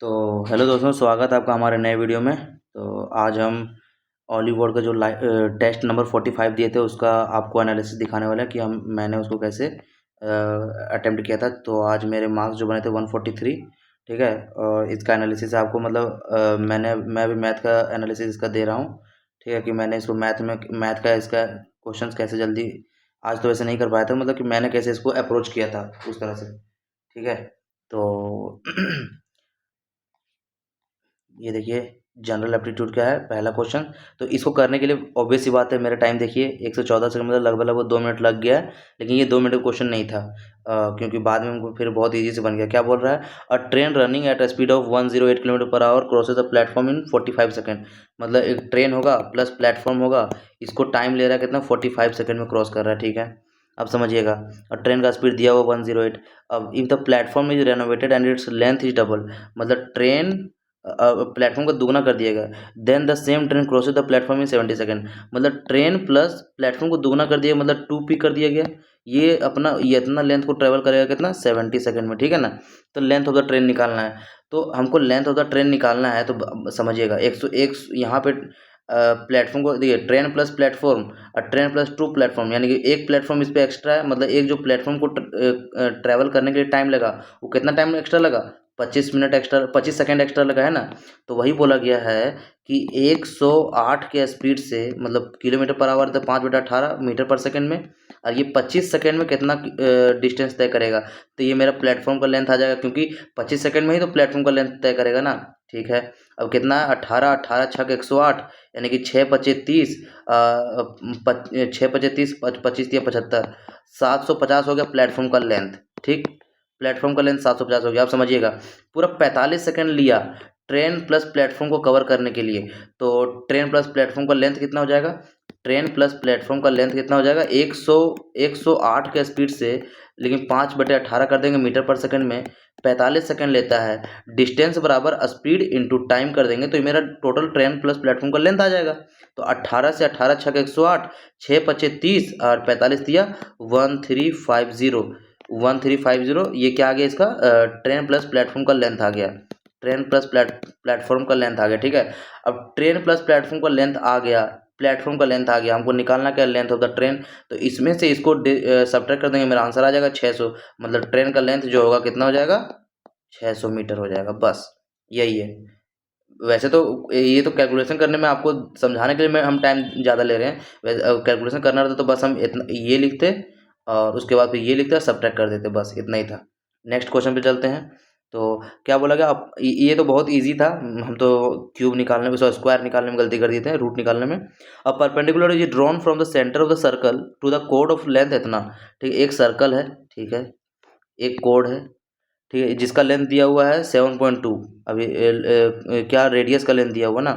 तो हेलो दोस्तों, स्वागत है आपका हमारे नए वीडियो में। तो आज हम ऑली बोर्ड का जो टेस्ट नंबर 45 दिए थे उसका आपको एनालिसिस दिखाने वाला है कि मैंने उसको कैसे अटेम्प्ट किया था। तो आज मेरे मार्क्स जो बने थे 143, ठीक है। और इसका एनालिसिस आपको मैं भी मैथ का एनालिसिस इसका दे रहा हूँ, ठीक है। कि मैंने इसको मैथ का इसका क्वेश्चंस कैसे जल्दी, आज तो वैसे नहीं कर पाया था, मतलब कि मैंने कैसे इसको अप्रोच किया था उस तरह से, ठीक है। तो ये देखिए, जनरल एप्टीट्यूड क्या है पहला क्वेश्चन। तो इसको करने के लिए ऑब्वियस सी बात है, मेरा टाइम देखिए 114 सेकंड, मतलब लगभग 2 मिनट लग गया है। लेकिन ये 2 मिनट का क्वेश्चन नहीं था, क्योंकि बाद में हमको फिर बहुत इजी से बन गया। क्या बोल रहा है, अ train running at a speed of 108 kilometre per hour crosses the platform in 45 second. मतलब एक ट्रेन होगा प्लस प्लेटफॉर्म होगा, इसको टाइम ले रहा है कितना, 45 सेकंड में क्रॉस कर रहा है, ठीक है। अब समझिएगा, और ट्रेन का स्पीड दिया हुआ 108। अब if the platform is renovated and its length is double, मतलब ट्रेन प्लेटफॉर्म का दुगना कर दिएगा, then the same train crosses the platform in 70 second. मतलब ट्रेन प्लस प्लेटफॉर्म को दुगना कर दिया, मतलब 2p कर दिया गया। ये इतना लेंथ को ट्रेवल करेगा कितना, 70 सेकंड में, ठीक है ना। तो लेंथ ऑफ द ट्रेन निकालना है। तो हमको लेंथ ऑफ द ट्रेन निकालना है, तो समझिएगा 101 यहाँ पे प्लेटफॉर्म को देखिए, ट्रेन प्लस प्लेटफॉर्म और ट्रेन प्लस 2 प्लेटफॉर्म, यानी कि एक प्लेटफॉर्म इस पे एक्स्ट्रा है। मतलब एक जो प्लेटफॉर्म को ट्रेवल करने के लिए टाइम लगा, वो कितना टाइम एक्स्ट्रा लगा, 25 मिनट एक्स्ट्रा, 25 सेकंड एक्स्ट्रा लगा है ना। तो वही बोला गया है कि 108 के स्पीड से, मतलब किलोमीटर पर आवर, तो 5/18 मीटर पर सेकंड में, और ये 25 सेकंड में कितना डिस्टेंस तय करेगा। तो ये मेरा प्लेटफॉर्म का लेंथ आ जाएगा, क्योंकि 25 सेकंड में ही तो प्लेटफॉर्म का लेंथ तय करेगा ना, ठीक है। अब कितना है, 18 18 छक 108, यानी कि 6×25 30, 6×25 30, 25 या 75, 750 हो गया प्लेटफॉर्म का लेंथ, ठीक। प्लेटफॉर्म का लेंथ 750 हो गया। आप समझिएगा, पूरा 45 सेकंड लिया ट्रेन प्लस प्लेटफॉर्म को कवर करने के लिए। तो ट्रेन प्लस प्लेटफॉर्म का लेंथ कितना हो जाएगा, ट्रेन प्लस प्लेटफॉर्म का लेंथ कितना हो जाएगा, 108 के स्पीड से, लेकिन 5/18 कर देंगे मीटर पर सेकंड में, 45 सेकंड लेता है। डिस्टेंस बराबर स्पीड इंटू टाइम कर देंगे, तो ये मेरा टोटल ट्रेन प्लस प्लेटफॉर्म का लेंथ आ जाएगा। तो 18 से 18 छक 108, 6×25 30 और 45 दिया 1350, 1350। ये क्या आ गया इसका, ट्रेन प्लस प्लेटफॉर्म का लेंथ आ गया, ट्रेन प्लस प्लेटफॉर्म का लेंथ आ गया, ठीक है। अब ट्रेन प्लस प्लेटफॉर्म का लेंथ आ गया, प्लेटफॉर्म का लेंथ आ गया, हमको निकालना क्या, लेंथ ऑफ द ट्रेन। तो इसमें से इसको सब्ट्रैक्ट कर देंगे, मेरा आंसर आ जाएगा 600। मतलब ट्रेन का लेंथ जो होगा कितना हो जाएगा, 600 मीटर हो जाएगा, बस यही है। वैसे तो ये तो कैलकुलेशन करने में, आपको समझाने के लिए हम टाइम ज़्यादा ले रहे हैं। वैसे कैलकुलेशन करना रहता तो बस हम इतना ये लिखते, और उसके बाद फिर ये लिखते और सब्ट्रैक्ट कर देते, बस इतना ही था। नेक्स्ट क्वेश्चन पे चलते हैं। तो क्या बोला गया, अब ये तो बहुत इजी था। हम तो क्यूब निकालने में, सॉरी स्क्वायर निकालने में गलती कर दिए थे, रूट निकालने में। अब perpendicular is drawn from the centre of the circle to the कोड ऑफ लेंथ इतना, ठीक है। एक सर्कल है, ठीक है, एक कोड है, ठीक है, जिसका लेंथ दिया हुआ है 7.2। अभी क्या रेडियस का लेंथ दिया हुआ ना,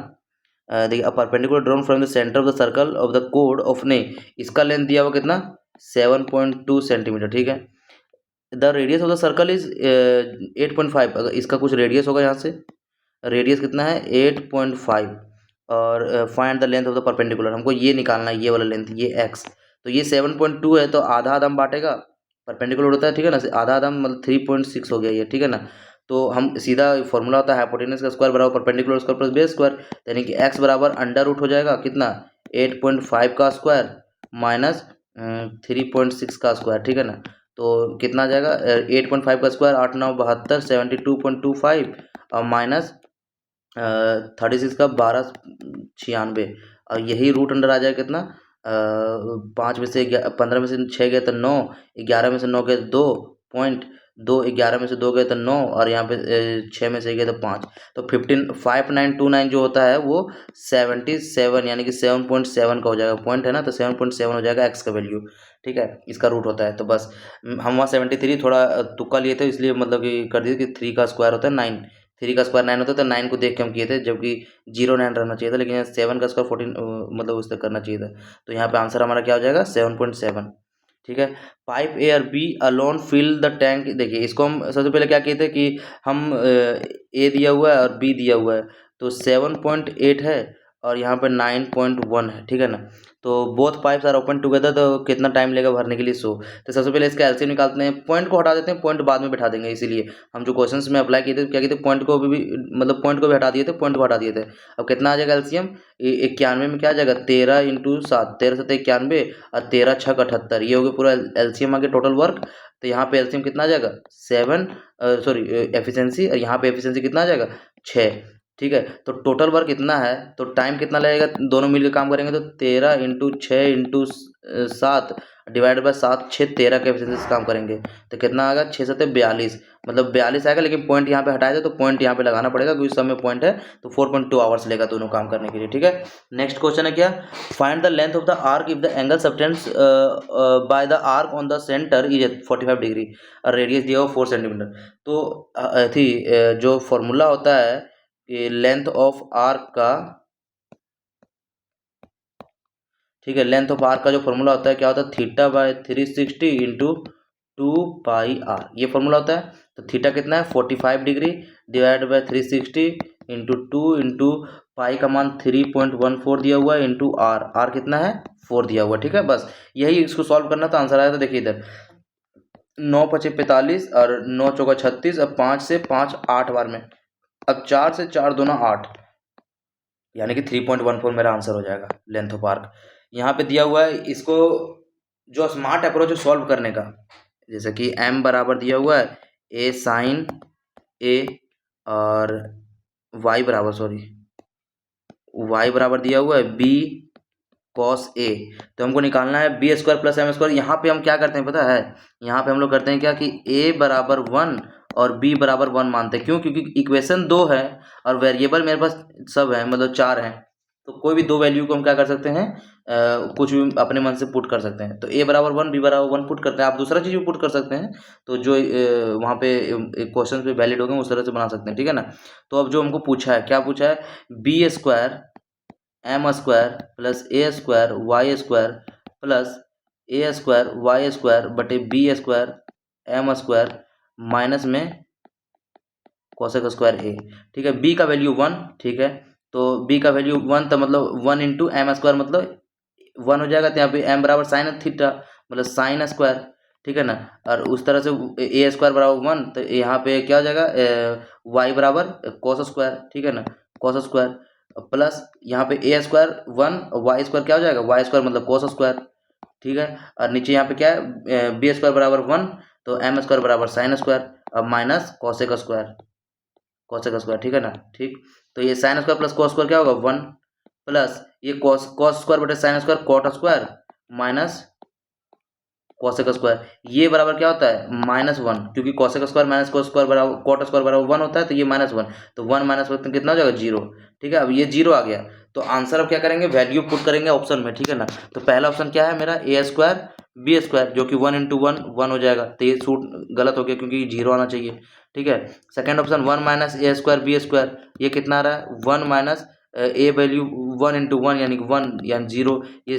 देखिए, perpendicular drawn from the centre of the circle of the कोड ऑफ, नहीं, इसका लेंथ दिया हुआ कितना, 7.2 सेंटीमीटर, ठीक है। The radius of the circle is 8.5। अगर इसका कुछ रेडियस होगा यहाँ से, रेडियस कितना है 8.5, और find the length of the perpendicular, हमको ये निकालना है, ये वाला लेंथ, ये एक्स। तो ये 7.2 है, तो आधा आधा हम बांटेगा, परपेंडिकुलर होता है, ठीक है ना, आधा आधा मतलब 3.6 हो गया ये, ठीक है ना। तो हम सीधा फॉर्मूला होता है हाइपोटेनस का स्क्वायर बराबर perpendicular square plus base square, यानी कि एक्स बराबर अंडर रूट हो जाएगा कितना, 8.5 का स्क्वायर माइनस 3.6 का स्क्वायर, ठीक है ना। तो कितना आ जाएगा, 8.5 का स्क्वायर 8×9 = 72, 72.25, और माइनस 36 का 12×96, और यही रूट अंडर आ जाएगा कितना, 5 में से 15 में से 6 गए तो 9, 11 में से 9 गए तो 2.2, 11 में से 2 गए तो 9, और यहाँ पे 6 में से गए तो 5। तो 5929 जो होता है वो 77, यानी कि 7.7 का हो जाएगा, पॉइंट है ना, तो 7.7 हो जाएगा एक्स का वैल्यू, ठीक है। इसका रूट होता है, तो बस हम वहाँ 73 थोड़ा तुक्का लिए थे, इसलिए मतलब कि कर दिए कि 3 का स्क्वायर होता है 9, 3 का स्क्वायर 9 होता है, तो 9 को देख के हम किए थे, जबकि 09 रहना चाहिए था, लेकिन 7 का स्क्वायर 14, मतलब उस तक करना चाहिए था। तो यहाँ पे आंसर हमारा क्या हो जाएगा, 7.7, ठीक है। पाइप ए और B alone fill the tank. देखिए, इसको हम सबसे पहले क्या किए थे कि हम ए दिया हुआ है और बी दिया हुआ है, तो 7.8 है, और यहाँ पे 9.1 है, ठीक है ना। तो both pipes are open together, तो कितना टाइम लेगा भरने के लिए 100। तो सबसे पहले इसका एलसीएम निकालते हैं, पॉइंट को हटा देते हैं, पॉइंट बाद में बैठा देंगे, इसीलिए हम जो क्वेश्चंस में अप्लाई किए थे क्या किए थे, पॉइंट को भी मतलब पॉइंट को भी हटा दिए थे, पॉइंट को हटा दिए थे। अब कितना आ जाएगा एलसीएम, 91 में क्या आ जाएगा 13 इंटू 7, 13 7 91, और 13 6 78, ये हो गया पूरा एलसीएम आ गया टोटल वर्क। तो यहाँ पे एलसीएम कितना आ जाएगा 7, सॉरी एफिशिएंसी, और यहाँ पे एफिशिएंसी कितना आ जाएगा 6, ठीक है। तो टोटल वर्क इतना है, तो टाइम कितना लगेगा, दोनों मिलकर काम करेंगे तो 13 इंटू 6 इंटू 7 डिवाइड बाय 7, 6 13 के एफिशिएंसी से काम करेंगे, तो कितना आएगा 6 7 42, मतलब 42 आएगा। लेकिन पॉइंट यहाँ पे हटाए थे तो पॉइंट यहाँ पे लगाना पड़ेगा, क्योंकि सब में पॉइंट है, तो 4.2 आवर्स लेगा दोनों काम करने के लिए, ठीक है। नेक्स्ट क्वेश्चन है क्या, find the length of the arc if the angle subtends by the arc on the centre is 45 degree और रेडियस दिया हो 4 सेंटीमीटर। तो जो फॉर्मूला होता है कि लेंथ ऑफ आर्क का, ठीक है, लेंथ ऑफ आर्क का जो फॉर्मूला होता है क्या होता है, theta by 360 into 2 pi r, ये फॉर्मूला होता है। तो थीटा कितना है 45 degree divide by 360 into 2 into pi का मान 3.14 दिया हुआ है इंटू आर, आर कितना है 4 दिया हुआ है, ठीक है। बस यही इसको सॉल्व करना, तो आंसर आया। तो देखिए इधर 9 5 45 और 9 चौका 36, अब 5 से 5 8 बार में, अब 4 से 4 दूना 8, यानी कि 3.14 मेरा आंसर हो जाएगा लेंथ ऑफ आर्क। यहाँ पे दिया हुआ है, इसको जो स्मार्ट अप्रोच है सॉल्व करने का, जैसे कि m बराबर दिया हुआ है a साइन a, और y बराबर, सॉरी y बराबर दिया हुआ है b कॉस a। तो हमको निकालना है B square plus M square. यहाँ पे हम क्या करते हैं पता है, यहाँ पे हम लोग करते हैं क्या कि a बराबर 1 और b बराबर 1 मानते हैं। क्यों, क्योंकि इक्वेशन 2 है और वेरिएबल मेरे पास सब है, मतलब 4 हैं, तो कोई भी दो वैल्यू को हम क्या कर सकते हैं, कुछ भी अपने मन से पुट कर सकते हैं। तो a बराबर 1 b बराबर 1 पुट करते हैं, आप दूसरा चीज़ भी पुट कर सकते हैं, तो जो वहाँ पे क्वेश्चन पे वैलिड होंगे उस तरह से बना सकते हैं, ठीक है ना। तो अब जो हमको पूछा है, क्या पूछा है, B square M square plus A square Y square plus A square Y square बटे B square M square minus में कोसेक स्क्वायर ए, ठीक है। बी का वैल्यू 1, ठीक है, तो बी का वैल्यू 1, तो मतलब 1 इंटू एम स्क्वायर मतलब 1 हो जाएगा। तो यहाँ पे एम बराबर साइन थीटा मतलब साइन स्क्वायर, ठीक है ना। और उस तरह से ए स्क्वायर बराबर 1, तो यहाँ पे क्या हो जाएगा वाई बराबर कोस स्क्वायर, ठीक है ना, कोस स्क्वायर प्लस यहाँ पे ए स्क्वायर 1 और वाई स्क्वायर क्या हो जाएगा, वाई स्क्वायर मतलब कोस स्क्वायर, ठीक है। और नीचे यहाँ पे क्या है बी स्क्वायर बराबर 1, तो एम स्क्वायर बराबर साइन स्क्वायर, अब minus cosec square, cosec square, ठीक है ना, ठीक। तो ये sine square plus cos square क्या होगा 1, प्लस ये कोस स्क्वायर बटे sine square cot square minus cosec square, ये बराबर क्या होता है -1, क्योंकि cosec square minus cos square बराबर कॉट स्क्वायर बराबर 1 होता है, तो ये -1, तो 1 माइनस 1 कितना हो जाएगा 0, ठीक है। अब ये 0 आ गया, तो आंसर अब क्या करेंगे, वैल्यू पुट करेंगे ऑप्शन में, ठीक है ना। तो पहला ऑप्शन क्या है मेरा ए स्क्वायर बी स्क्वायर, जो कि 1 इंटू 1 1 हो जाएगा, तो ये सूट गलत हो गया क्योंकि 0 आना चाहिए, ठीक है। सेकेंड ऑप्शन 1 माइनस ए स्क्वायर बी स्क्वायर, ये कितना आ रहा है 1 माइनस ए वैल्यू 1 इंटू 1 यानी कि 1 यानी 0, ये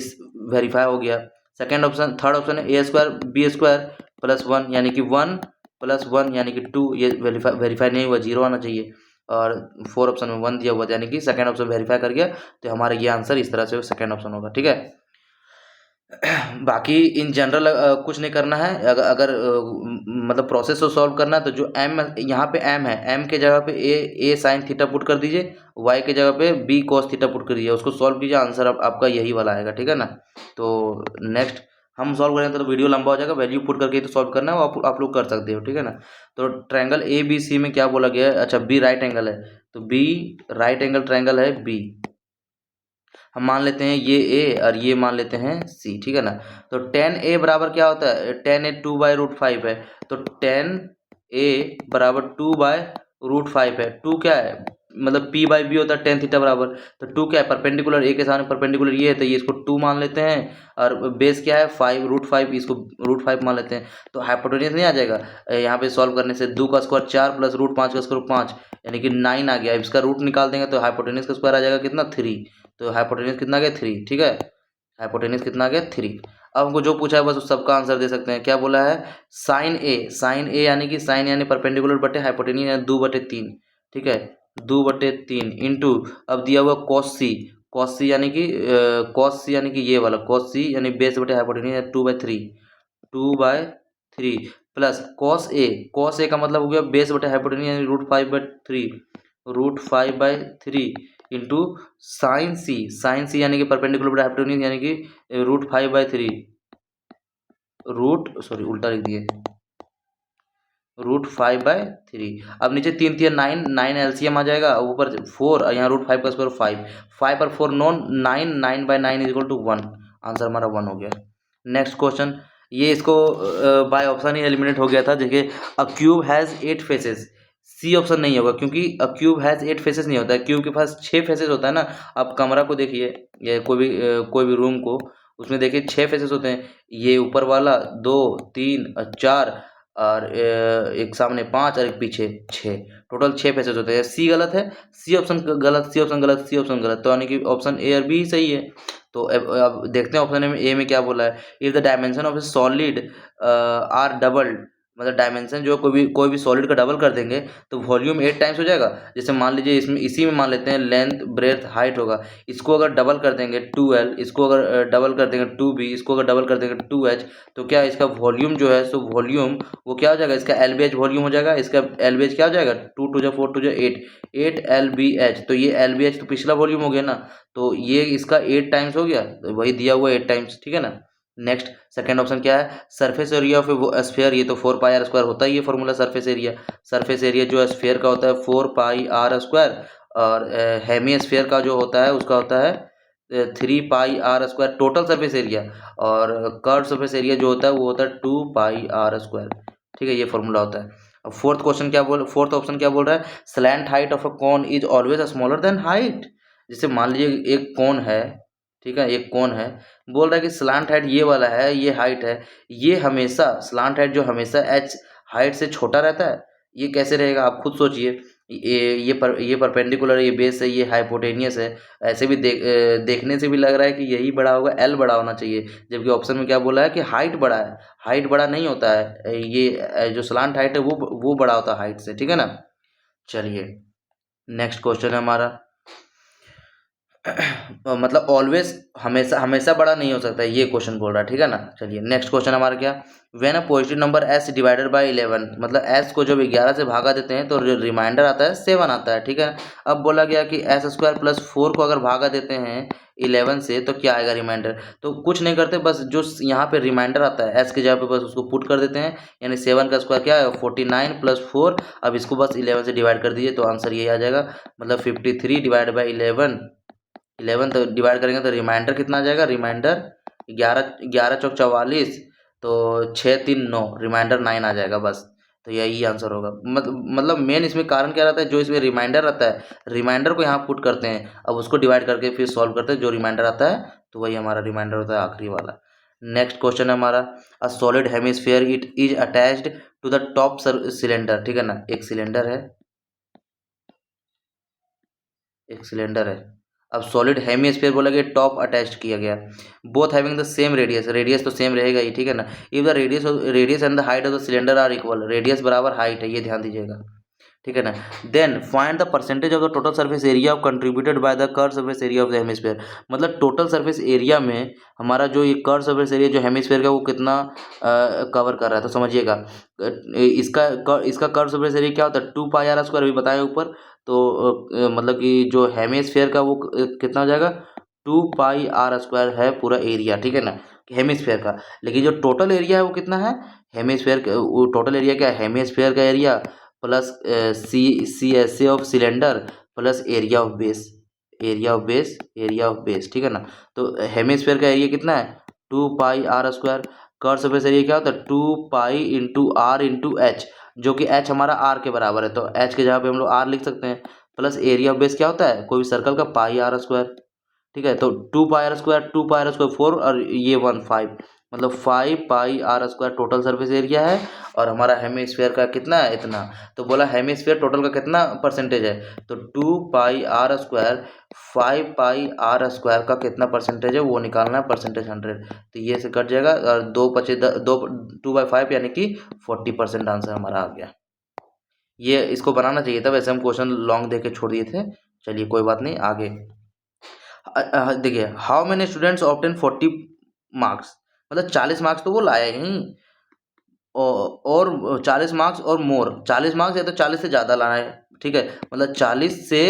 वेरीफाई हो गया। सेकेंड ऑप्शन, थर्ड ऑप्शन है ए स्क्वायर बी स्क्वायर प्लस 1 यानी कि 1 प्लस 1 यानी कि 2, ये वेरीफाई नहीं हुआ, 0 आना चाहिए। और फोर ऑप्शन में 1 दिया हुआ था, यानी कि सेकेंड ऑप्शन वेरीफाई कर गया, तो हमारा ये आंसर इस तरह से सेकेंड ऑप्शन होगा, ठीक है। बाकी इन जनरल कुछ नहीं करना है, अगर मतलब प्रोसेस को सॉल्व करना है, तो जो एम यहाँ पे एम है, एम के जगह पे ए साइन थीटा पुट कर दीजिए, वाई के जगह पे बी कॉस थीटा पुट कर दीजिए, उसको सॉल्व कीजिए, आंसर आपका यही वाला आएगा, ठीक है ना। तो नेक्स्ट हम सॉल्व करेंगे तो वीडियो लंबा हो जाएगा, वैल्यू पुट करके तो सॉल्व करना है, वो आप लोग कर सकते हो, ठीक है ना। तो ट्रायंगल ए बी सी में क्या बोला गया है, अच्छा बी राइट एंगल है, तो बी राइट एंगल ट्रायंगल है बी, हम मान लेते हैं ये ए और ये मान लेते हैं सी, ठीक है ना। तो 10a बराबर क्या होता है, 10a 2/√5 है, तो 10a बराबर 2/√5 है। 2 क्या है, मतलब p बाई बी होता है tan थीटा बराबर, तो 2 क्या है परपेंडिकुलर, ए के सामने परपेंडिकुलर ये है, तो ये इसको 2 मान लेते हैं, और बेस क्या है 5√5, इसको √5 मान लेते हैं। तो हाइपोटेन्यूज नहीं आ जाएगा, यहाँ पे सॉल्व करने से 2 का स्क्वायर 4 प्लस √5 का स्क्वायर 5 यानी कि 9 आ गया। इसका रूट निकाल देंगे तो हाइपोटेन्यूज का स्क्वायर आ जाएगा कितना 3, तो हाइपोटेन्यूज कितना आ गया 3, ठीक है। हाइपोटेन्यूज कितना आ गया 3। अब हमको जो पूछा है बस उस सबका आंसर दे सकते हैं। क्या बोला है, साइन ए यानी कि साइन यानी परपेंडिकुलर बटे हाइपोटेन्यूज यानी 2/3, ठीक है, 2/3 इंटू, अब दिया हुआ कॉस सी यानी कि कॉस सी यानी कि ये वाला कॉस सी यानी बेस बटे हाइपोटेन्यूज 2/3, 2/3 प्लस कॉस ए का मतलब हो गया बेस बटे हाइपोटेन्यूज यानी √5/3, √5/3 इंटू साइन सी यानी कि परपेंडिकुलर बटे हाइपोटेन्यूज यानी कि √5/3 उल्टा लिख दिए, √5/3। अब नीचे 3 3 9, 9 एलसीएम आ जाएगा, ऊपर 4 और यहाँ √5 का स्क्वायर 5, 5 पर 4 9, 9, 9/9 इज इक्वल टू 1। आंसर हमारा 1 हो गया। नेक्स्ट क्वेश्चन, ये इसको बाय ऑप्शन ही एलिमिनेट हो गया था। देखिए, a cube has 8 faces, C option नहीं होगा क्योंकि अ क्यूब हैज़ 8 फेसेस नहीं होता है, क्यूब के पास 6 फेसेस होता है ना। आप कमरा को देखिए, ये कोई भी रूम को, उसमें देखिए 6 फेसेस होते हैं। ये ऊपर वाला 2 3 और 4 और एक सामने 5 और एक पीछे 6, टोटल 6 फेसेस होते हैं। सी गलत है, सी ऑप्शन गलत, सी ऑप्शन गलत, सी ऑप्शन गलत, तो यानी कि ऑप्शन ए और बी ही सही है। तो अब देखते हैं ऑप्शन ए में क्या बोला है। If the dimension of a solid are doubled, मतलब डायमेंशन जो कोई भी सॉलिड का डबल कर देंगे तो वॉल्यूम 8 टाइम्स हो जाएगा। जैसे मान लीजिए इसमें इसी में मान लेते हैं लेंथ ब्रेथ हाइट होगा, इसको अगर डबल कर देंगे 2L, इसको अगर डबल कर देंगे 2B, इसको अगर डबल कर देंगे 2H, तो क्या इसका वॉल्यूम जो है सो वॉल्यूम वो क्या हो जाएगा, इसका LBH वॉल्यूम हो जाएगा। इसका LBH क्या हो जाएगा, 2 2 4 2 8, 8 LBH। तो ये LBH तो पिछला वॉल्यूम हो गया ना, तो ये इसका 8 टाइम्स हो गया, तो वही दिया हुआ 8 टाइम्स, ठीक है ना। नेक्स्ट सेकंड ऑप्शन क्या है, surface area of A sphere, ये तो 4πr² होता ही है formula surface area. Surface area जो स्फीयर का होता है 4πr², और हेमी स्फीयर का जो होता है उसका होता है 3πr², टोटल सरफेस एरिया। और कर्व सरफेस एरिया जो होता है वो होता है 2πr², ठीक है, ये फॉर्मूला होता है। अब फोर्थ ऑप्शन क्या बोल रहा है, slant height of a cone is always smaller than height. जैसे मान लीजिए एक कोन है, ठीक है, एक कोन है, बोल रहा है कि स्लांट हाइट ये वाला है, ये हाइट है, ये हमेशा स्लांट हाइट जो हमेशा एच हाइट से छोटा रहता है। ये कैसे रहेगा, आप खुद सोचिए। ये परपेंडिकुलर, ये बेस है, ये हाइपोटेनियस है। ऐसे भी देखने से भी लग रहा है कि यही बड़ा होगा, एल बड़ा होना चाहिए, जबकि ऑप्शन में क्या बोला है कि हाइट बड़ा है। हाइट बड़ा नहीं होता है, ये जो स्लांट हाइट है वो बड़ा होता है हाइट से, ठीक है ना। चलिए नेक्स्ट क्वेश्चन है हमारा मतलब ऑलवेज, हमेशा हमेशा बड़ा नहीं हो सकता, ये क्वेश्चन बोल रहा है, ठीक है ना। चलिए नेक्स्ट क्वेश्चन हमारा क्या, when a positive number S divided by 11, मतलब एस को जब 11 से भागा देते हैं तो रिमाइंडर आता है 7 आता है, ठीक है। अब बोला गया कि S² + 4 को अगर भागा देते हैं 11 से तो क्या आएगा रिमाइंडर। तो कुछ नहीं करते, बस जो यहाँ पे रिमाइंडर आता है एस की जगह पे बस उसको पुट कर देते हैं, यानी 7 का स्क्वायर क्या है 49 + 4। अब इसको बस 11 से डिवाइड कर दीजिए तो आंसर यही आ जाएगा, मतलब 53 डिवाइड बाई 11 तो डिवाइड करेंगे तो रिमाइंडर कितना आ जाएगा, रिमाइंडर 11 चौक 44, तो 6 3 9, रिमाइंडर 9 आ जाएगा बस। तो यही आंसर होगा। मतलब मेन इसमें कारण क्या रहता है, जो इसमें रिमाइंडर रहता है, रिमाइंडर को यहाँ पुट करते हैं, अब उसको डिवाइड करके फिर सॉल्व करते हैं, जो रिमाइंडर आता है तो वही हमारा रिमाइंडर होता है आखिरी वाला। नेक्स्ट क्वेश्चन है हमारा, a solid hemisphere it is attached to the top cylinder, ठीक है ना। एक सिलेंडर है, एक सिलेंडर है। अब सॉलिड हेमिस्फीयर बोला गया, टॉप अटैच्ड किया गया, both having the same radius, radius तो सेम रहेगा ही, ठीक है ना। If the radius and the height of the cylinder are equal, radius बराबर हाइट है, ये ध्यान दीजिएगा, ठीक है ना। Then find the percentage of the total surface area contributed by the curve surface area of the hemisphere, मतलब total surface area में हमारा जो ये कर्व सरफेस एरिया जो हेमिस्फीयर का वो कितना कवर कर रहा है। तो समझिएगा, इसका कर्व सरफेस एरिया क्या होता है 2πr², अभी बताए ऊपर। तो मतलब कि जो हेमिस्फीयर का वो कितना हो जाएगा 2πr² है पूरा एरिया, ठीक है ना, हेमिस्फीयर का। लेकिन जो टोटल एरिया है वो कितना है, हेमिस्फीयर वो टोटल एरिया क्या है, हेमिस्फीयर का area plus C of cylinder plus area of base, ठीक है ना। तो हेमिस्फीयर का एरिया कितना है 2πr²। कर्व सरफेस एरिया क्या होता है 2π × r × h, जो कि h हमारा r के बराबर है, तो h के जगह पे हम लोग r लिख सकते हैं, प्लस एरिया ऑफ बेस क्या होता है कोई भी सर्कल का πr², ठीक है। तो 2πr² 4 और ये 1 5, मतलब 5πr² टोटल सरफेस एरिया है, और हमारा हेमिस्फीयर का कितना है इतना। तो बोला हेमिस्फीयर टोटल का कितना परसेंटेज है, तो 2πr², 5πr² का कितना परसेंटेज है वो निकालना है, परसेंटेज 100। तो ये से कट जाएगा और 2/5 यानी कि 40% आंसर हमारा आ गया। ये इसको बनाना चाहिए था, वैसे हम क्वेश्चन लॉन्ग दे के छोड़ दिए थे। चलिए कोई बात नहीं, आगे देखिए, how many students obtain 40 marks, मतलब 40 मार्क्स तो वो लाए ही, और 40 मार्क्स और मोर, 40 मार्क्स या तो 40 से ज़्यादा लाए, ठीक है, मतलब 40 से,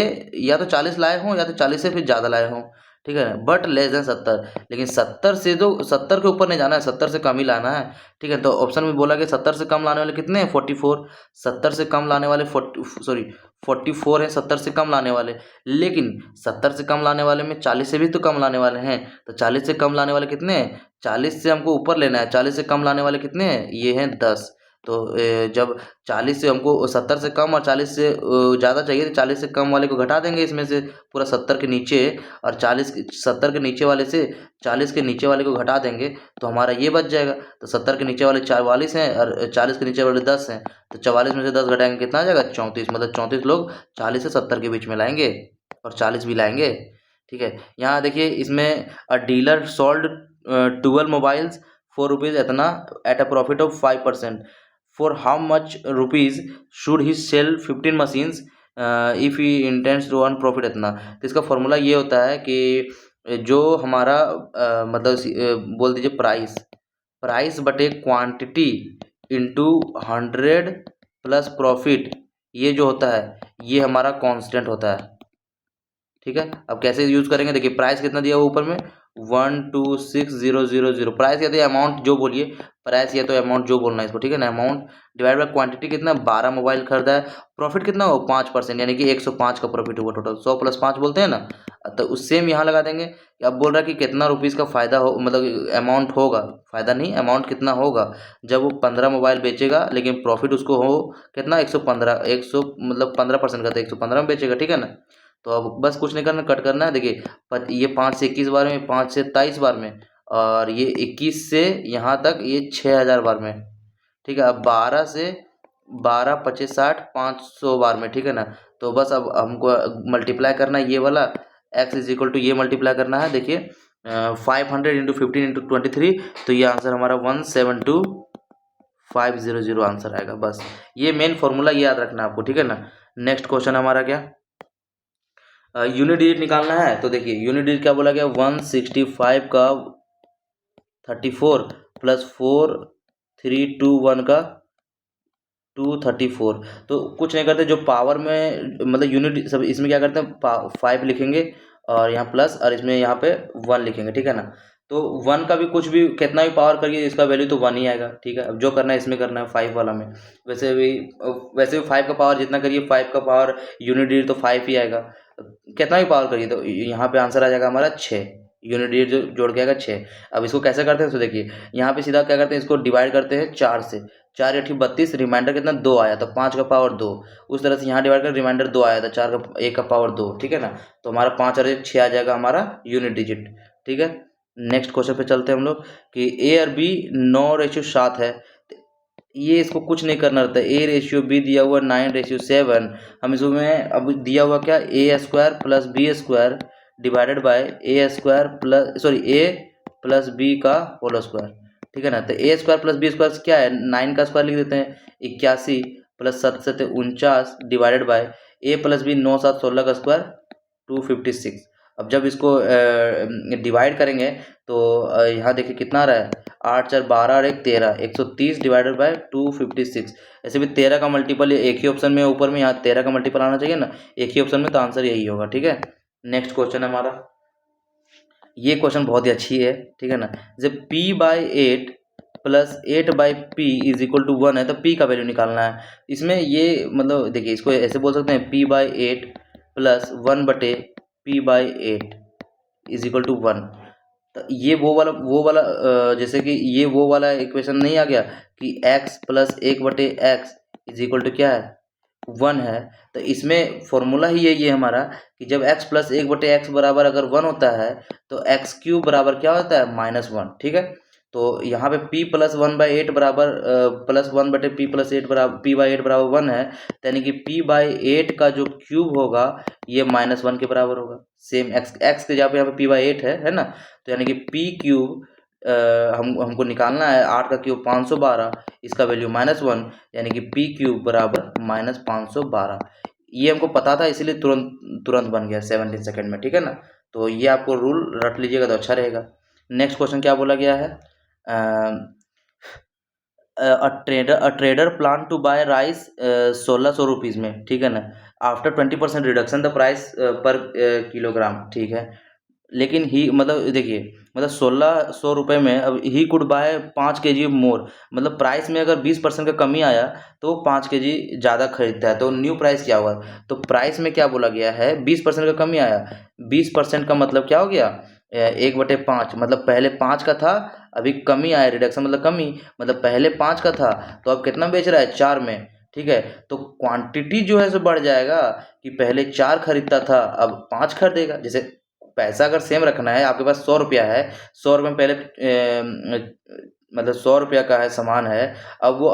या तो 40 लाए हों या तो 40 से फिर ज़्यादा लाए हों, ठीक है, बट लेस देन 70, लेकिन 70 से, तो 70 के ऊपर नहीं जाना है, 70 से कम ही लाना है, ठीक है। तो ऑप्शन में बोला कि 70 से कम लाने वाले कितने हैं, 44, 70 से कम लाने वाले 44 हैं, 70 से कम लाने वाले, लेकिन 70 से कम लाने वाले में 40 से भी तो कम लाने वाले हैं, तो 40 से कम लाने वाले कितने हैं, 40 से हमको ऊपर लेना है, 40 से कम लाने वाले कितने हैं, ये हैं 10। तो जब 40 से हमको 70 से कम और 40 से ज़्यादा चाहिए, तो 40 से कम वाले को घटा देंगे इसमें से, पूरा 70 के नीचे, और 70 के नीचे वाले से 40 के नीचे वाले को घटा देंगे, तो हमारा ये बच जाएगा। तो 70 के नीचे वाले 44 हैं और 40 के नीचे वाले 10 हैं, तो 44 में से 10 घटाएंगे कितना आ जाएगा, 34, मतलब 34 लोग 40 से 70 के बीच में लाएंगे, और 40 भी लाएंगे, ठीक है। यहाँ देखिए, इसमें a dealer sold 12 mobiles for rupees इतना at a profit of 5%, for how much rupees should he sell 15 machines if he intends to earn profit इतना। तो इसका फॉर्मूला ये होता है कि जो हमारा मतलब बोल दीजिए प्राइस बटे क्वांटिटी इंटू 100 प्लस प्रॉफिट, ये जो होता है ये हमारा कांस्टेंट होता है, ठीक है। अब कैसे यूज़ करेंगे, देखिए प्राइस कितना दिया हुआ ऊपर में 126000, प्राइस या तो अमाउंट जो बोलिए, प्राइस या तो अमाउंट जो बोलना है इसको, ठीक है ना, अमाउंट डिवाइड बाय क्वांटिटी कितना, 12 मोबाइल खरीदा है, प्रॉफिट कितना हो 5%, यानी कि 105 का प्रॉफिट हुआ टोटल, 100 + 5 बोलते हैं ना, तो उस सेम यहाँ लगा देंगे। अब बोल रहा है कि कितना रुपीज़ का फ़ायदा हो, मतलब अमाउंट होगा, फ़ायदा नहीं, अमाउंट कितना होगा जब वो 15 मोबाइल बेचेगा, लेकिन प्रॉफिट उसको हो कितना, 115, 100 मतलब 15% का, तो 115 में बेचेगा, ठीक है ना। तो अब बस कुछ नहीं करना, कट करना है, देखिए ये 5 से 21 बार में, 5 से 23 बार में, और ये 21 से यहाँ तक ये 6000 बार में, ठीक है। अब 12 से 12 25 60 500 बार में, ठीक है ना। तो बस अब हमको मल्टीप्लाई करना है ये वाला, x इज इक्वल टू ये मल्टीप्लाई करना है, देखिए 500 इंटू 15 इंटू 23, तो ये आंसर हमारा 172500 आंसर आएगा। बस ये मेन फॉर्मूला याद रखना है आपको, ठीक है ना। नेक्स्ट क्वेश्चन हमारा क्या, यूनिट डिजिट निकालना है। तो देखिए यूनिट डिजिट क्या बोला गया, 165 का 34 प्लस 4321 का 234। तो कुछ नहीं करते, जो पावर में मतलब यूनिट सब इसमें क्या करते हैं, 5 लिखेंगे और यहाँ प्लस, और इसमें यहाँ पे 1 लिखेंगे, ठीक है ना। तो 1 का भी कुछ भी कितना भी पावर करिए, इसका वैल्यू तो 1 ही आएगा, ठीक है। अब जो करना है इसमें करना है 5 वाला में, वैसे भी 5 का पावर जितना करिए, 5 का पावर यूनिट डिजिट तो 5 ही आएगा, कितना भी पावर करिए, तो यहाँ पे आंसर आ जाएगा हमारा 6, यूनिट डिजिट जो जोड़ के आएगा 6। अब इसको कैसे करते हैं, तो देखिए यहाँ पे सीधा क्या करते हैं, इसको डिवाइड करते हैं 4 से, 4 8 32, रिमाइंडर कितना 2 आया, तो 5 का पावर 2, उस तरह से यहाँ डिवाइड कर, रिमाइंडर 2 आया था, 4 का 1 का पावर 2, ठीक है ना। तो हमारा 5 और 1 6 आ जाएगा हमारा यूनिट डिजिट, ठीक है। नेक्स्ट क्वेश्चन पे चलते हैं हम लोग कि ए और बी 9:7 है, ये इसको कुछ नहीं करना रहता है, A/B दिया हुआ 9:7, हम इसमें अब दिया हुआ क्या, A² plus B² divided by A plus B का होल स्क्वायर, ठीक है ना। तो A² प्लस B² क्या है, 9 का स्क्वायर लिख देते हैं, 81 plus 7 7 49 divided by A plus B 9 7 16 का स्क्वायर 256। अब जब इसको डिवाइड करेंगे तो यहाँ देखिए कितना आ रहा है, 8 4 12 और 1 13, 130 डिवाइडेड बाय 256। ऐसे भी 13 का मल्टीपल एक ही ऑप्शन में ऊपर में, यहाँ 13 का मल्टीपल आना चाहिए ना एक ही ऑप्शन में, तो आंसर यही होगा, ठीक है। नेक्स्ट क्वेश्चन है हमारा, ये क्वेश्चन बहुत ही अच्छी है, ठीक है ना। जब p/8 plus 8/p is equal to 1 है, तो p का वैल्यू निकालना है। इसमें ये मतलब देखिए इसको ऐसे बोल सकते हैं, p/8 plus 1/p/8 is equal to 1। तो ये वो वाला जैसे कि ये वो वाला इक्वेशन नहीं आ गया कि x plus 1/x is equal to क्या है, 1 है। तो इसमें फॉर्मूला ही यही है हमारा कि जब x प्लस 1/x बराबर अगर 1 होता है, तो x³ बराबर क्या होता है, -1, ठीक है। तो यहाँ पे p प्लस 1/8 बराबर प्लस 1/p प्लस 8 बराबर p/8 बराबर 1 है, तो यानी कि p/8 का जो क्यूब होगा ये -1 के बराबर होगा। सेम x के जगह पे यहाँ पे p/8 है ना, तो यानी कि p³ हमको निकालना है, 8 का क्यूब 512, इसका वैल्यू -1, यानी कि p³ बराबर -512। ये हमको पता था, इसीलिए तुरंत तुरंत बन गया 17 सेकंड में, ठीक है ना। तो ये आपको रूल रट लीजिएगा तो अच्छा रहेगा। नेक्स्ट क्वेश्चन क्या बोला गया है, a trader plan to buy rice 1600 rupees में, ठीक है ना, after 20% reduction the price per kilogram, ठीक है। लेकिन ही मतलब देखिए, मतलब 1600 रुपये में अब ही कुड बाय 5 kg मोर, मतलब प्राइस में अगर 20% का कमी आया तो 5 kg ज़्यादा खरीदता है, तो न्यू प्राइस क्या हुआ। तो प्राइस में क्या बोला गया है, 20% का कमी आया। 20% का मतलब क्या हो गया, 1/5, मतलब पहले 5 का था, अभी कमी आया, रिडक्शन मतलब कमी, मतलब पहले 5 का था तो अब कितना बेच रहा है, 4 में, ठीक है। तो क्वांटिटी जो है सो बढ़ जाएगा, कि पहले 4 खरीदता था अब 5 खरीदेगा। जैसे पैसा अगर सेम रखना है, आपके पास 100 रुपया है, 100 रुपये में पहले मतलब 100 रुपया का है सामान है, अब वो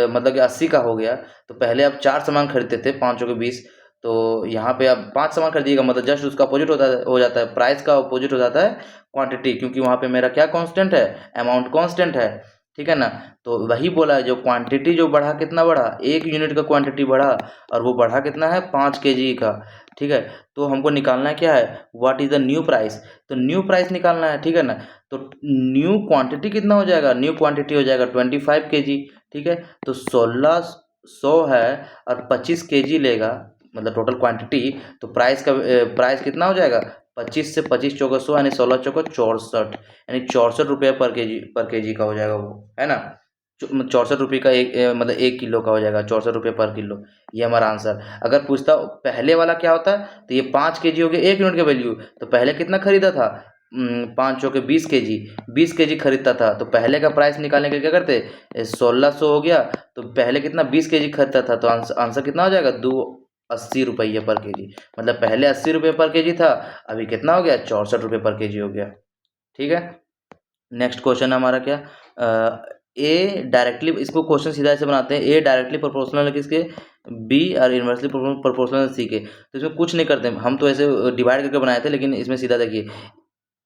मतलब कि 80 का हो गया। तो पहले आप 4 सामान खरीदते थे, 5 के 20, तो यहाँ पे आप 5 सामान खरीदिएगा, मतलब जस्ट उसका अपोजिट हो जाता है, प्राइस का अपोजिट हो जाता है क्वांटिटी, क्योंकि वहाँ पे मेरा क्या कांस्टेंट है, अमाउंट कांस्टेंट है, ठीक है ना। तो वही बोला है, जो क्वांटिटी जो बढ़ा, कितना बढ़ा, 1 यूनिट का क्वांटिटी बढ़ा, और वो बढ़ा कितना है, 5 kg का, ठीक है। तो हमको निकालना क्या है, what is the new price, तो न्यू प्राइस निकालना है, ठीक है ना। तो न्यू क्वांटिटी कितना हो जाएगा, न्यू क्वांटिटी हो जाएगा 25 kg, ठीक है। तो 1600 है और 25 kg लेगा, मतलब टोटल क्वांटिटी, तो प्राइस कितना हो जाएगा, 25 से 25 चौका 100, यानी 16 चौका 64, यानी 64 रुपये पर केजी का हो जाएगा वो, है ना। 64 रुपये का मतलब 1 किलो का हो जाएगा, 64 रुपये पर किलो। ये हमारा आंसर। अगर पूछता पहले वाला क्या होता है, तो ये 5 kg हो गया 1 यूनिट का वैल्यू, तो पहले कितना खरीदा था, 5 चौके 20 kg, 20 kg खरीदता था, तो पहले का प्राइस निकालने के लिए क्या करते, 1600 हो गया, तो पहले कितना 20 kg खरीदता था, तो आंसर कितना हो जाएगा, 280 रुपये पर केजी, मतलब पहले 80 रुपये पर केजी था, अभी कितना हो गया, 64 रुपये पर केजी हो गया, ठीक है। नेक्स्ट क्वेश्चन हमारा क्या, ए डायरेक्टली, इसको क्वेश्चन सीधा ऐसे बनाते हैं, ए डायरेक्टली प्रोपोर्शनल है किसके, बी और इन्वर्सली प्रोपोर्शनल सी के। तो इसमें कुछ नहीं करते हम, तो ऐसे डिवाइड करके बनाए थे, लेकिन इसमें सीधा देखिए,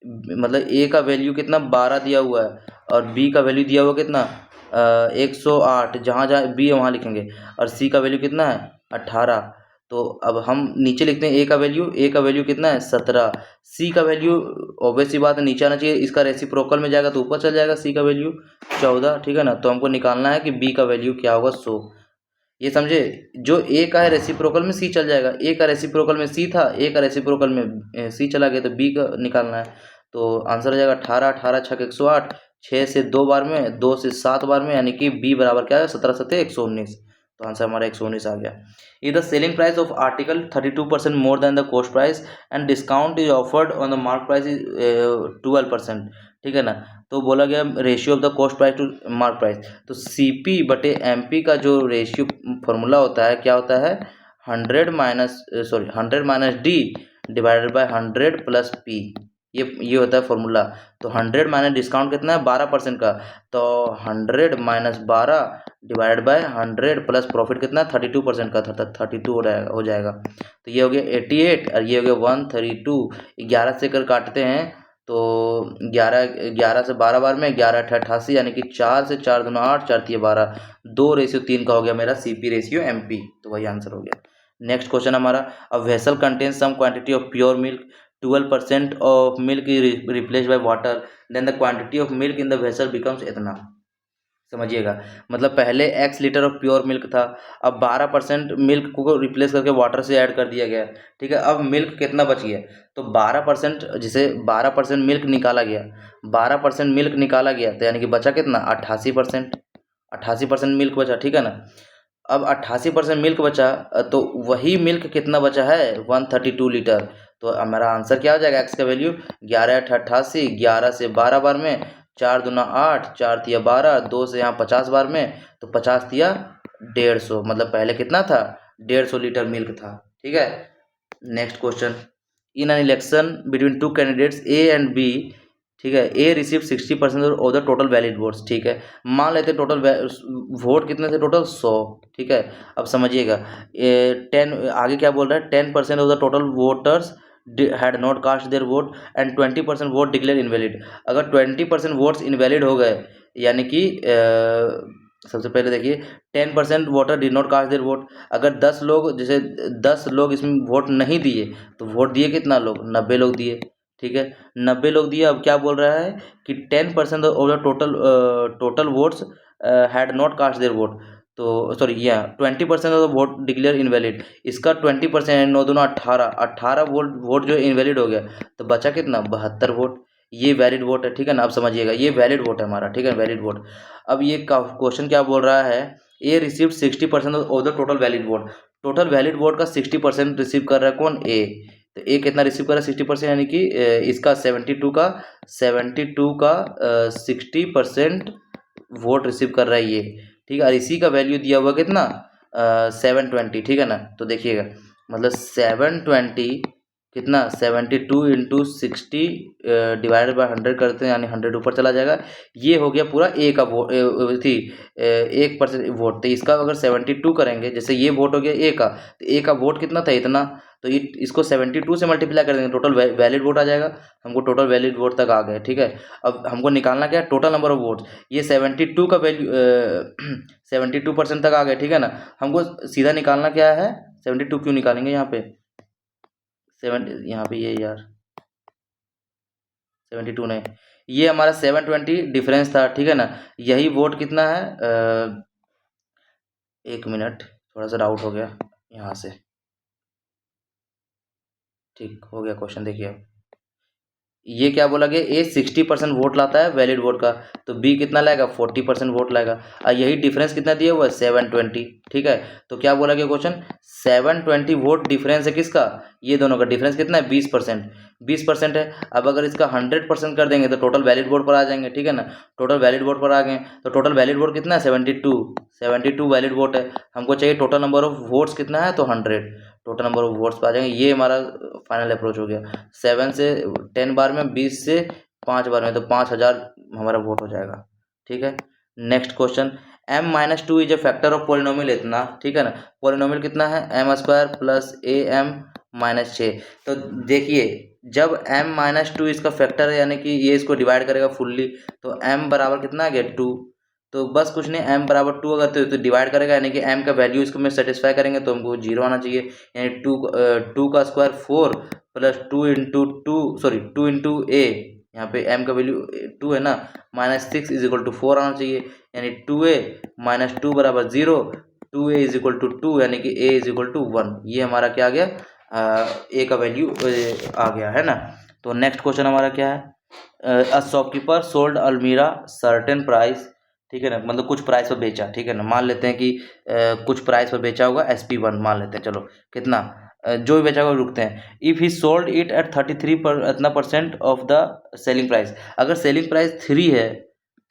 मतलब ए का वैल्यू कितना 12 दिया हुआ है, और बी का वैल्यू दिया हुआ कितना 108, जहाँ जहाँ बी है वहाँ लिखेंगे, और सी का वैल्यू कितना है 18। तो अब हम नीचे लिखते हैं ए का वैल्यू कितना है 17, सी का वैल्यू ऑब्वियस सी बात है नीचे आना चाहिए, इसका रेसिप्रोकल में जाएगा तो ऊपर चल जाएगा, सी का वैल्यू 14, ठीक है ना। तो हमको निकालना है कि बी का वैल्यू क्या होगा 100, ये समझे। जो ए का है रेसिप्रोकल में सी चल जाएगा, ए का रेसिप्रोकल में सी था, ए का रेसिप्रोकल में सी चला गया, तो बी का निकालना है। तो आंसर हो जाएगा 18, 18 छक 108, 6 से 2 बार में, 2 से 7 बार में, यानी कि बी बराबर क्या है 17 सत्ते 119, तो आंसर हमारा 119 आ गया। If the selling price of article 32% more than the cost price and discount is offered on the mark price is 12%, ठीक है ना। तो बोला गया ratio of the cost price to mark price, तो CP बटे MP का जो रेशियो फॉर्मूला होता है क्या होता है, 100 - D divided by 100 plus P, ये होता है फॉर्मूला। तो 100 माइनस डिस्काउंट कितना है 12% का, तो 100 - 12 डिवाइडेड बाय 100 प्लस प्रॉफिट कितना है 32% का, 32 हो जाएगा। तो ये हो गया 88 और ये हो गया 132, 11 से कर काटते हैं तो 11 से 12 बार में 11 × 88, यानी कि 4 से 4 दूना 8, 4 × 12, 2:3 का हो गया मेरा CP रेशियो MP, तो वही आंसर हो गया। नेक्स्ट क्वेश्चन हमारा, a vessel contains some quantity of pure milk, 12% of milk is replaced by water, then the quantity of milk in the vessel becomes इतना। समझिएगा, मतलब पहले x litre of pure milk था, अब 12% milk को replace करके water से add कर दिया गया, ठीक है। अब मिल्क कितना बच गया, तो 12%, जिसे 12% मिल्क निकाला गया, 12% मिल्क निकाला गया, तो यानी कि बचा कितना 88%, 88% मिल्क बचा, ठीक है ना। अब 88% मिल्क बचा, तो वही मिल्क कितना बचा है 132 लीटर। तो हमारा आंसर क्या हो जाएगा, एक्स का वैल्यू 11 × 88, 11 से 12 बार में, 4 दूना 8, 4 तिया 12, 2 से यहाँ 50 बार में, तो 50 तिया 150, मतलब पहले कितना था 150 लीटर मिल्क था, ठीक है। Next question, in an election between two candidates A and B, ठीक है, A receive 60% of the total valid votes, ठीक है। मान लेते टोटल वोट कितने थे, टोटल 100, ठीक है। अब समझिएगा 10, आगे क्या बोल रहा है, 10% of the total voters had not cast their vote and 20% vote declare invalid. अगर 20% वोट्स इनवैलिड हो गए, यानी कि सबसे पहले देखिए 10% voter did not cast their vote, अगर 10 लोग, जैसे 10 लोग इसमें वोट नहीं दिए, तो वोट दिए कितना लोग 90 लोग दिए, ठीक है, 90 लोग दिए। अब क्या बोल रहा है कि 10% of the total votes had not cast their vote, तो सॉरी या 20% of the vote declare invalid. इसका 20% 9 दूना 18 वोट जो इनवैलिड हो गया, तो बचा कितना 72 वोट। ये वैलिड वोट है, ठीक है ना। अब समझिएगा, ये वैलिड वोट है हमारा, ठीक है, वैलिड वोट। अब ये क्वेश्चन क्या बोल रहा है, A receive 60% of the total valid vote. Total valid vote का 60% रिसीव कर रहा है कौन, ए। तो ए कितना रिसीव कर रहा है 60%, यानी कि इसका 72 का 60% वोट रिसीव कर रहा है ये, ठीक है। और इसी का वैल्यू दिया हुआ कितना 720, ठीक है ना। तो देखिएगा, मतलब 720 कितना 72 इंटू 60 डिवाइडेड बाय 100 करते हैं, यानी 100 ऊपर चला जाएगा। ये हो गया पूरा ए का वोट थी 1% वोट। तो इसका अगर 72 करेंगे, जैसे ये वोट हो गया ए का, तो ए का वोट कितना था इतना, तो ये इसको 72 से मल्टीप्लाई कर देंगे, टोटल वैलिड वोट आ जाएगा। हमको टोटल वैलिड वोट तक आ गए, ठीक है। अब हमको निकालना क्या है, टोटल नंबर ऑफ वोट्स। ये 72 का वैल्यू 72% तक आ गए, ठीक है ना। हमको सीधा निकालना क्या है, 72 क्यों निकालेंगे यहाँ पे, यहाँ पे ये यार 72 नहीं, ये हमारा 720 डिफरेंस था, ठीक है ना। यही वोट कितना है 1 मिनट, थोड़ा सा डाउट हो गया यहाँ से। ठीक हो गया क्वेश्चन, देखिए अब ये क्या बोला गया, ए 60% वोट लाता है वैलिड वोट का, तो बी कितना लाएगा 40% वोट लाएगा। और यही डिफरेंस कितना दिया हुआ है 720, ठीक है। तो क्या बोला गया क्वेश्चन, 720 वोट डिफरेंस है किसका, ये दोनों का डिफरेंस कितना है 20%, 20% है। अब अगर इसका 100% कर देंगे तो टोटल वैलिड वोट पर आ जाएंगे, ठीक है ना। टोटल वैलिड वोट पर आ गए, तो टोटल वैलिड वोट कितना है 72 वैलिड वोट है। हमको चाहिए टोटल नंबर ऑफ वोट्स कितना है, तो 100, टोटल नंबर ऑफ वोट्स पे आ जाएंगे। ये हमारा फाइनल अप्रोच हो गया, 7 से 10 बार में, 20 से 5 बार में, तो 5000 हमारा वोट हो जाएगा, ठीक है। Next question, m-2 is a factor of polynomial इतना, ठीक है ना। पोलिनोमियल कितना है m² प्लस am-6। तो देखिए, जब m-2 इसका फैक्टर है, यानी कि ये इसको डिवाइड करेगा फुल्ली, तो m बराबर कितना आ गया 2। तो बस कुछ नहीं, m बराबर 2 अगर तो डिवाइड करेगा, यानी कि m का वैल्यू इसको में सेटिस्फाई करेंगे तो हमको 0 आना चाहिए। यानी 2 का square 4 plus 2 into 2 sorry 2 into A, यहाँ पे m का वैल्यू 2 है ना, -6 इज इक्वल टू 4 आना चाहिए। यानी 2a माइनस 2 बराबर 0, 2a इज इक्वल टू 2, यानी कि a इज इक्वल टू 1। ये हमारा क्या आ गया, a का वैल्यू आ गया है ना। तो नेक्स्ट क्वेश्चन हमारा क्या है, अ शॉपकीपर सोल्ड अलमीरा सर्टेन प्राइस, ठीक है ना, मतलब कुछ प्राइस पर बेचा, ठीक है ना। मान लेते हैं कि कुछ प्राइस पर बेचा होगा SP1, मान लेते हैं, चलो कितना जो भी बेचा होगा रुकते हैं। If he sold it eight 33 पर इतना % ऑफ द सेलिंग प्राइस, अगर सेलिंग प्राइस 3 है,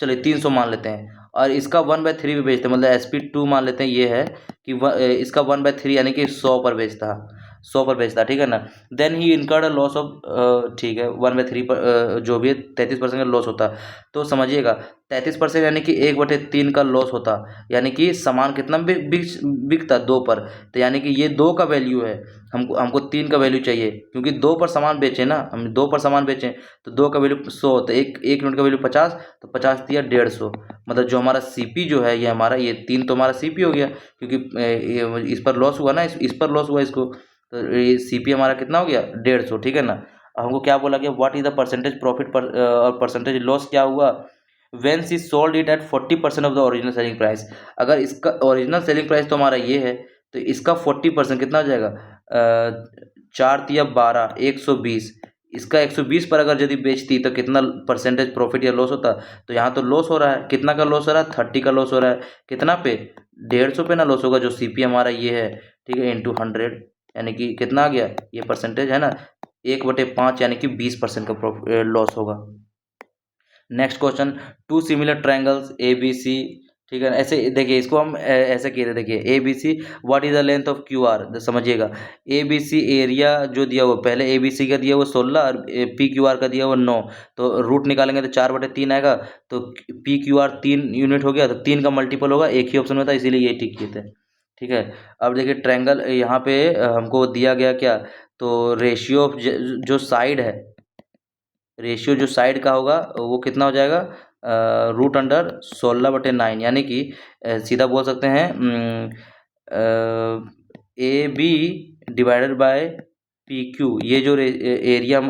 चलिए 300 मान लेते हैं, और इसका 1/3 पे बेचते हैं, मतलब SP2 मान लेते हैं ये है कि इसका 1/3 यानी कि 100 पर बेचता, 100 पर बेचता, ठीक है ना। Then he incurred loss of, ठीक है 1/3 पर जो भी है 33% का लॉस होता। तो समझिएगा 33% यानी कि 1/3 का लॉस होता, यानी कि सामान कितना बिकता 2 पर, तो यानी कि ये 2 का वैल्यू है। हमको 3 का वैल्यू चाहिए, क्योंकि 2 पर सामान बेचें ना, हम 2 पर सामान बेचें, तो 2 का वैल्यू 100, तो एक यूनिट का वैल्यू 50, तो 50 दिया 150। मतलब जो हमारा CP जो है, ये हमारा ये 3 तो हमारा CP हो गया, क्योंकि इस पर लॉस हुआ ना, इस पर लॉस हुआ इसको, तो ये CP हमारा कितना हो गया 150, ठीक है ना। अब हमको क्या बोला गया, what is the percentage profit पर और परसेंटेज लॉस क्या हुआ when she sold it at 40% of the original selling price. अगर इसका ओरिजिनल सेलिंग प्राइस तो हमारा ये है, तो इसका 40% कितना हो जाएगा 4×3=12, 120। इसका 120 पर अगर यदि बेचती तो कितना परसेंटेज प्रॉफिट या लॉस होता। तो यहाँ तो लॉस हो रहा है, कितना का लॉस हो रहा है 30 का लॉस हो रहा है, कितना पे 150 पे ना लॉस होगा, जो CP हमारा ये है, ठीक है, इंटू 100, यानी कि कितना आ गया ये परसेंटेज है ना 1/5, यानी कि 20% का लॉस होगा। Next question, two similar triangles ABC, ठीक है। ऐसे देखिए, इसको हम ऐसे किए थे, देखिए ABC, what is the length of QR, समझिएगा। ABC एरिया जो दिया हुआ, पहले ABC का दिया हुआ 16 और PQR का दिया हुआ 9, तो रूट निकालेंगे तो 4/3 आएगा, तो PQR 3 यूनिट हो गया, तो 3 का मल्टीपल होगा, एक ही ऑप्शन में था, इसीलिए ये टिक किए थे, ठीक है। अब देखिए ट्रायंगल यहाँ पे हमको दिया गया क्या, तो रेशियो ऑफ जो साइड है, रेशियो जो साइड का होगा वो कितना हो जाएगा √16/9, यानी कि सीधा बोल सकते हैं AB divided by P Q, ये जो एरिया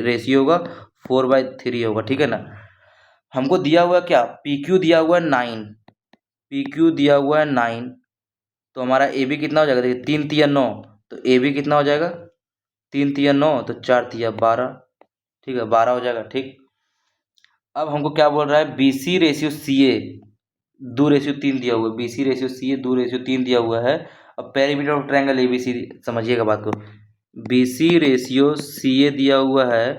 रेशियो होगा 4/3 होगा, ठीक है ना। हमको दिया हुआ क्या, पी क्यू दिया हुआ है 9, पी क्यू दिया हुआ है 9, तो हमारा ए बी कितना हो जाएगा, देखिए 3 तिया 9, तो ए बी कितना हो जाएगा, 3 तिया 9, तो 4 तिया 12, ठीक है 12 हो जाएगा, ठीक। अब हमको क्या बोल रहा है, बी सी रेशियो सी ए 2:3 दिया हुआ है, बी सी रेशियो सी ए 2:3 दिया हुआ है। अब perimeter of triangle A B C, समझिएगा बात को, बी सी रेशियो सी ए दिया हुआ है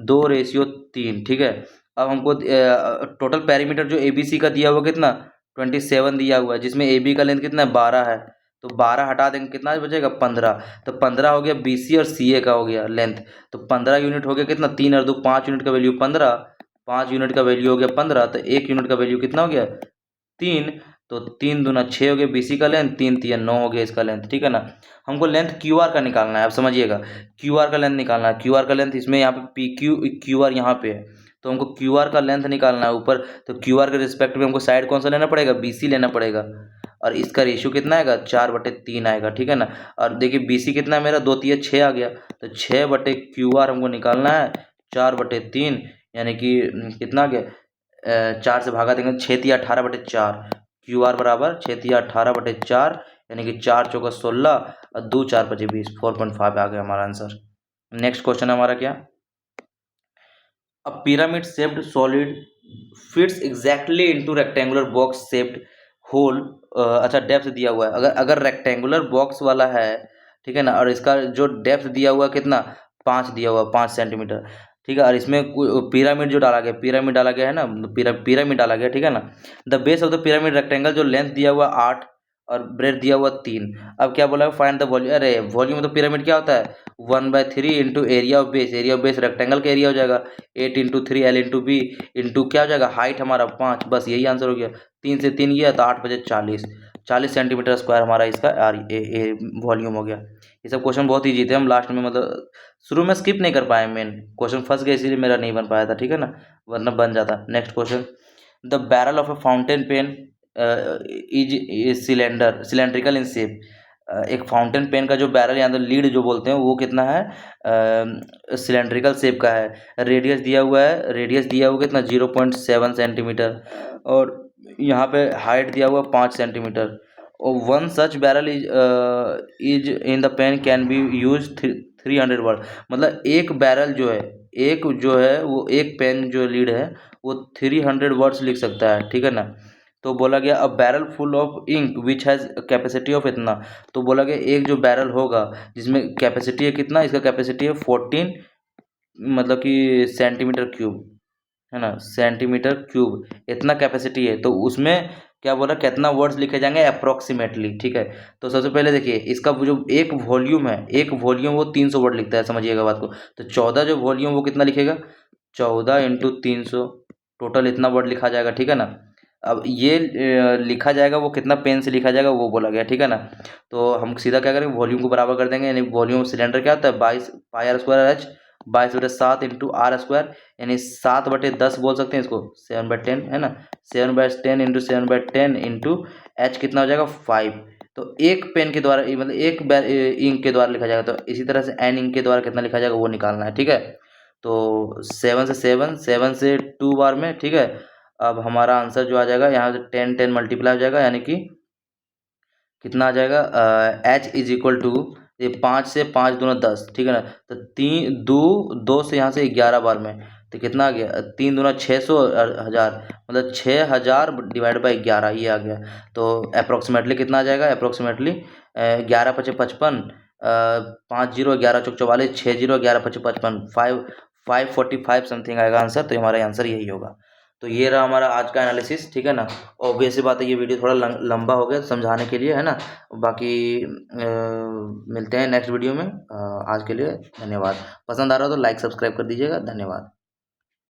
2:3, ठीक है। अब हमको टोटल पेरीमीटर जो ए बी सी का दिया हुआ कितना 27 दिया हुआ है, जिसमें ए बी का लेंथ कितना है 12 है, तो 12 हटा देंगे कितना बचेगा 15, तो 15 हो गया बी सी और सी ए का हो गया लेंथ, तो 15 यूनिट हो गया कितना, 3 और 2 5 यूनिट का वैल्यू 15, 5 यूनिट का वैल्यू हो गया 15, तो 1 यूनिट का वैल्यू कितना हो गया 3, तो 3×2 = 6 हो गया बी सी का लेंथ, 3×3 = 9 हो गया इसका लेंथ, ठीक है ना। हमको लेंथ क्यू आर का निकालना है, अब समझिएगा क्यू आर का लेंथ निकालना है, क्यू आर का लेंथ इसमें यहाँ पे पी क्यू क्यू आर यहाँ पे है, तो हमको क्यू आर का लेंथ निकालना है ऊपर, तो क्यू आर के रिस्पेक्ट में हमको साइड कौन सा लेना पड़ेगा, बी सी लेना पड़ेगा, और इसका रेशियो कितना आएगा 4/3 आएगा, ठीक है ना। और देखिए बी सी कितना है मेरा 2×6 आ गया, तो 6/क्यू आर हमको निकालना है 4/3, यानी कि कितना आ गया 4 से भागा देंगे 6×18/4, क्यू आर बराबर 6×18/4, यानी कि 4×4 = 16 और 2×4=20, 4.5 आ गया हमारा आंसर। नेक्स्ट क्वेश्चन हमारा क्या, a pyramid shaped solid fits exactly into rectangular box shaped hole, अच्छा डेप्थ दिया हुआ है, अगर रेक्टेंगुलर बॉक्स वाला है, ठीक है ना, और इसका जो डेप्थ दिया हुआ है कितना 5 दिया हुआ 5 सेंटीमीटर, ठीक है, और इसमें पिरामिड जो डाला गया, पिरामिड डाला गया है ना, पिरामिड डाला गया, ठीक है ना। The base of the pyramid rectangle, जो लेंथ दिया हुआ 8 और ब्रेथ दिया हुआ 3। अब क्या बोला है, फाइंड द वॉल्यूम, अरे वॉल्यूम तो पिरामिड क्या होता है 1/3 into area of base, area of base rectangle का एरिया हो जाएगा 8×3 L/B इंटू क्या हो जाएगा हाइट हमारा 5, बस यही आंसर हो गया, 3 से 3 गया तो 8×40, 40 सेंटीमीटर स्क्वायर हमारा इसका वॉल्यूम हो गया। ये सब क्वेश्चन बहुत ईजी थे, हम लास्ट में मतलब शुरू में स्किप नहीं कर पाए, मेन क्वेश्चन फंस गए इसीलिए मेरा नहीं बन पाया था, ठीक है ना, वरना बन जाता। Next question, the barrel of a fountain pen is cylindrical in shape, एक फाउंटेन पेन का जो बैरल या तो लीड जो बोलते हैं वो कितना है सिलेंड्रिकल शेप का है, रेडियस दिया हुआ है, रेडियस दिया हुआ कितना 0.7 सेंटीमीटर, और यहाँ पे हाइट दिया हुआ 5 सेंटीमीटर, और one such barrel is in the pen can be use 300 word, मतलब एक बैरल जो है, एक जो है वो एक पेन जो लीड है वो 300 वर्ड्स लिख सकता है, ठीक है ना। तो बोला गया a barrel full of ink which has capacity of इतना, तो बोला गया एक जो बैरल होगा जिसमें कैपेसिटी है कितना, इसका कैपेसिटी है 14 मतलब कि सेंटीमीटर क्यूब, है ना, सेंटीमीटर क्यूब इतना कैपेसिटी है, तो उसमें क्या बोला कितना वर्ड्स लिखे जाएंगे अप्रोक्सीमेटली, ठीक है। तो सबसे पहले देखिए इसका जो एक वॉल्यूम है, एक वॉल्यूम वो 300 वर्ड लिखता है, समझिएगा बात को, तो 14 जो वॉल्यूम वो कितना लिखेगा 14×300, टोटल इतना वर्ड लिखा जाएगा, ठीक है ना। अब ये लिखा जाएगा वो कितना पेन से लिखा जाएगा वो बोला गया, ठीक है ना। तो हम सीधा क्या करेंगे वॉल्यूम को बराबर कर देंगे, यानी वॉल्यूम सिलेंडर क्या होता है 22πr²H 22/7 इंटू R², यानी 7/10 बोल सकते हैं इसको, 7/10 है ना, 7/10 इंटू 7/10 इंटू H कितना हो जाएगा 5, तो एक पेन के द्वारा मतलब एक इंक के द्वारा लिखा जाएगा, तो इसी तरह से एन इंक के द्वारा कितना लिखा जाएगा वो निकालना है, ठीक है। तो 7 से 2 बार में, ठीक है। अब हमारा आंसर जो आ जाएगा यहाँ से 10 मल्टीप्लाई हो जाएगा, यानी कि कितना आ जाएगा H = ये 5 से 5×2 = 10, ठीक है ना, तो 2 से यहाँ से 11 बार में, तो कितना आ गया 3×2 = 600 हज़ार, मतलब 6000 / 11 ये आ गया। तो अप्रोक्सीमेटली कितना आ जाएगा, अप्रोक्सीमेटली 11×5 = 55, 5×0 = 11×4 = 44, 6×0 = 11×5 = 545 समथिंग आएगा आंसर, तो हमारा आंसर यही होगा। तो ये रहा हमारा आज का एनालिसिस, ठीक है ना। ऑब्वियस सी बात है ये वीडियो थोड़ा लंबा हो गया समझाने के लिए, है ना। बाकी मिलते हैं नेक्स्ट वीडियो में, आज के लिए धन्यवाद। पसंद आ रहा हो तो लाइक सब्सक्राइब कर दीजिएगा, धन्यवाद।